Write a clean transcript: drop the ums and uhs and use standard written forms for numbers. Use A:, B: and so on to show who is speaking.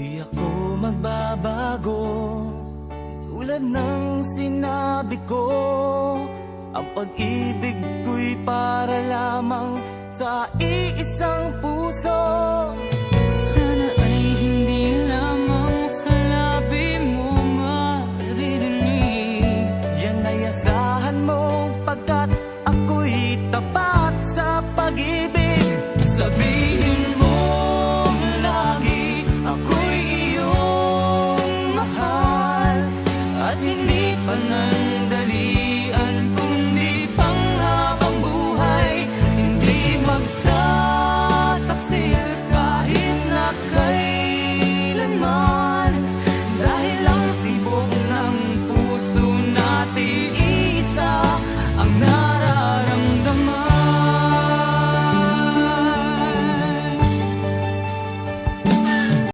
A: Di ako magbabago, tulad ng sinabi ko. Ang pag-ibig ko'y para lamang sa iisang puso.